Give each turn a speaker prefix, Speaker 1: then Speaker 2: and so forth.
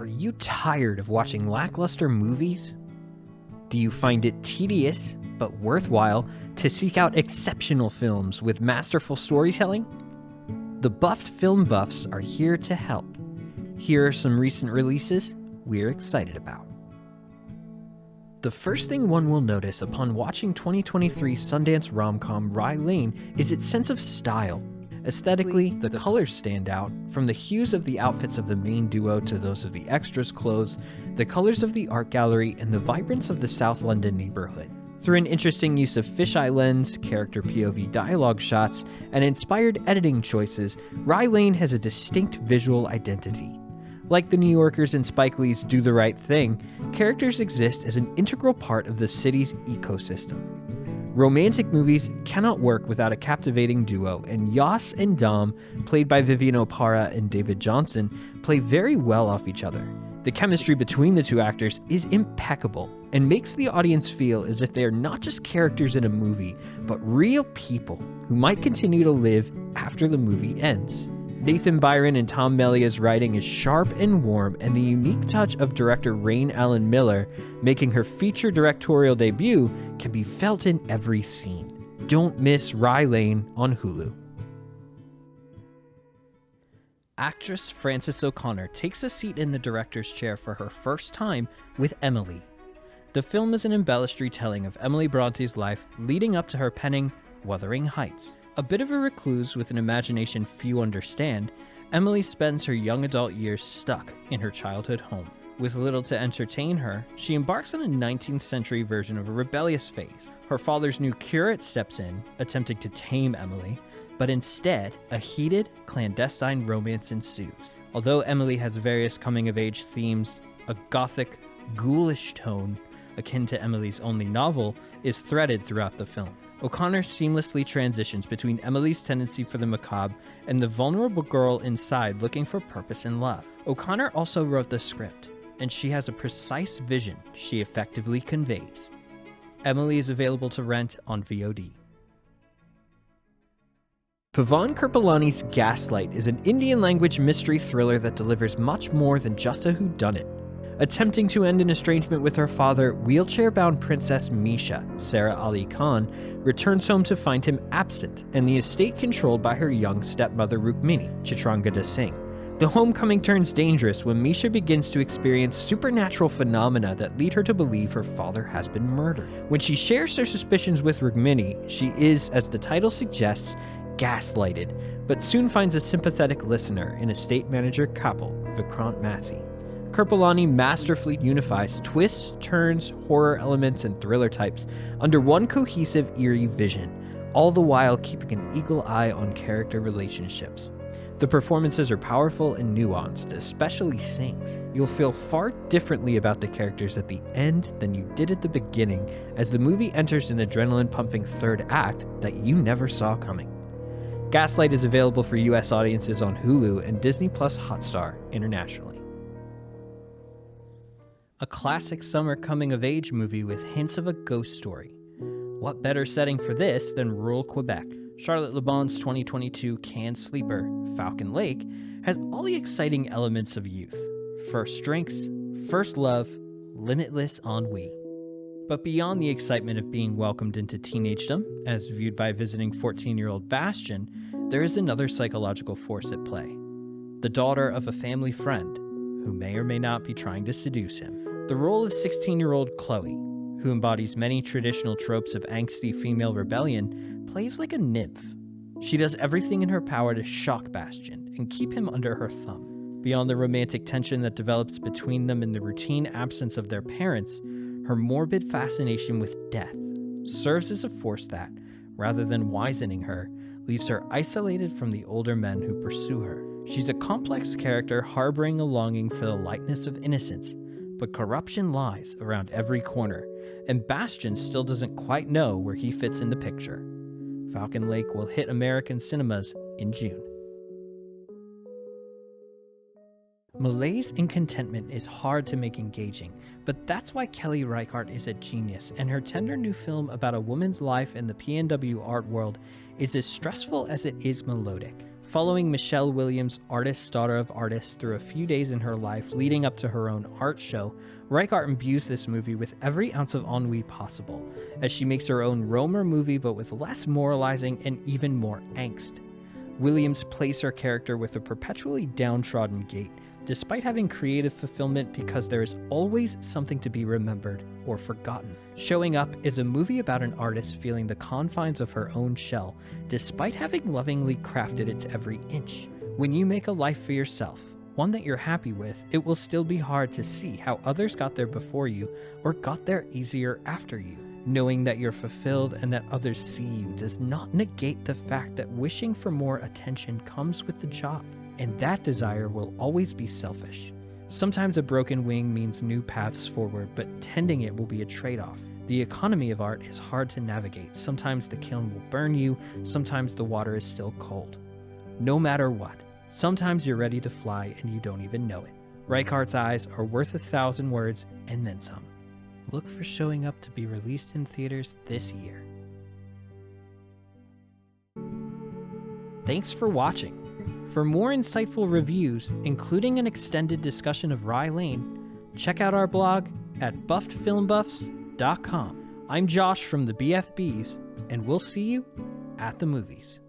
Speaker 1: you tired of watching lackluster movies? Do you find it tedious, but worthwhile, to seek out exceptional films with masterful storytelling? The Buffed Film Buffs are here to help. Here are some recent releases we're excited about. The first thing one will notice upon watching 2023 Sundance rom-com Rye Lane is its sense of style. Aesthetically, the colors stand out, from the hues of the outfits of the main duo to those of the extras' clothes, the colors of the art gallery, and the vibrance of the South London neighborhood. Through an interesting use of fisheye lens, character POV dialogue shots, and inspired editing choices, Rye Lane has a distinct visual identity. Like the New Yorkers in Spike Lee's Do the Right Thing, characters exist as an integral part of the city's ecosystem. Romantic movies cannot work without a captivating duo, and Yas and Dom, played by Vivian Oparah and David Johnson, play very well off each other. The chemistry between the two actors is impeccable and makes the audience feel as if they are not just characters in a movie, but real people who might continue to live after the movie ends. Nathan Byron and Tom Melia's writing is sharp and warm, and the unique touch of director Rain Allen Miller, making her feature directorial debut, can be felt in every scene. Don't miss Rye Lane on Hulu. Actress Frances O'Connor takes a seat in the director's chair for her first time with Emily. The film is an embellished retelling of Emily Bronte's life leading up to her penning Wuthering Heights. A bit of a recluse with an imagination few understand, Emily spends her young adult years stuck in her childhood home. With little to entertain her, she embarks on a 19th century version of a rebellious phase. Her father's new curate steps in, attempting to tame Emily, but instead, a heated, clandestine romance ensues. Although Emily has various coming-of-age themes, a gothic, ghoulish tone, akin to Emily's only novel, is threaded throughout the film. O'Connor seamlessly transitions between Emily's tendency for the macabre and the vulnerable girl inside looking for purpose and love. O'Connor also wrote the script, and she has a precise vision she effectively conveys. Emily is available to rent on VOD. Pavan Kirpalani's Gaslight is an Indian-language mystery thriller that delivers much more than just a whodunit. Attempting to end an estrangement with her father, wheelchair-bound Princess Misha, Sarah Ali Khan, returns home to find him absent and the estate controlled by her young stepmother Rukmini, Chitrangada Singh. The homecoming turns dangerous when Misha begins to experience supernatural phenomena that lead her to believe her father has been murdered. When she shares her suspicions with Rukmini, she is, as the title suggests, gaslighted, but soon finds a sympathetic listener in estate manager Kapil, Vikrant Massey. Kirpalani masterfully unifies twists, turns, horror elements, and thriller types under one cohesive, eerie vision, all the while keeping an eagle eye on character relationships. The performances are powerful and nuanced, especially Singh's. You'll feel far differently about the characters at the end than you did at the beginning, as the movie enters an adrenaline-pumping third act that you never saw coming. Gaslight is available for US audiences on Hulu and Disney Plus Hotstar internationally. A classic summer coming-of-age movie with hints of a ghost story. What better setting for this than rural Quebec? Charlotte Le Bon's 2022 Cannes sleeper, Falcon Lake, has all the exciting elements of youth. First drinks, first love, limitless ennui. But beyond the excitement of being welcomed into teenagedom, as viewed by visiting 14-year-old Bastian, there is another psychological force at play. The daughter of a family friend, who may or may not be trying to seduce him. The role of 16-year-old Chloe, who embodies many traditional tropes of angsty female rebellion, plays like a nymph. She does everything in her power to shock Bastian and keep him under her thumb. Beyond the romantic tension that develops between them in the routine absence of their parents, her morbid fascination with death serves as a force that, rather than wizening her, leaves her isolated from the older men who pursue her. She's a complex character harboring a longing for the lightness of innocence, but corruption lies around every corner, and Bastian still doesn't quite know where he fits in the picture. Falcon Lake will hit American cinemas in June. Malaise and contentment is hard to make engaging, but that's why Kelly Reichardt is a genius, and her tender new film about a woman's life in the PNW art world is as stressful as it is melodic. Following Michelle Williams, artist, daughter of artists, through a few days in her life leading up to her own art show, Reichardt imbues this movie with every ounce of ennui possible, as she makes her own Romer movie but with less moralizing and even more angst. Williams plays her character with a perpetually downtrodden gait, despite having creative fulfillment because there is always something to be remembered or forgotten. Showing Up is a movie about an artist feeling the confines of her own shell, despite having lovingly crafted its every inch. When you make a life for yourself, one that you're happy with, it will still be hard to see how others got there before you or got there easier after you. Knowing that you're fulfilled and that others see you does not negate the fact that wishing for more attention comes with the job, and that desire will always be selfish. Sometimes a broken wing means new paths forward, but tending it will be a trade-off. The economy of art is hard to navigate. Sometimes the kiln will burn you, sometimes the water is still cold. No matter what, sometimes you're ready to fly and you don't even know it. Reichardt's eyes are worth 1,000 words and then some. Look for Showing Up to be released in theaters this year. Thanks for watching. For more insightful reviews, including an extended discussion of Rye Lane, check out our blog at buffedfilmbuffs.com. I'm Josh from the BFBs, and we'll see you at the movies.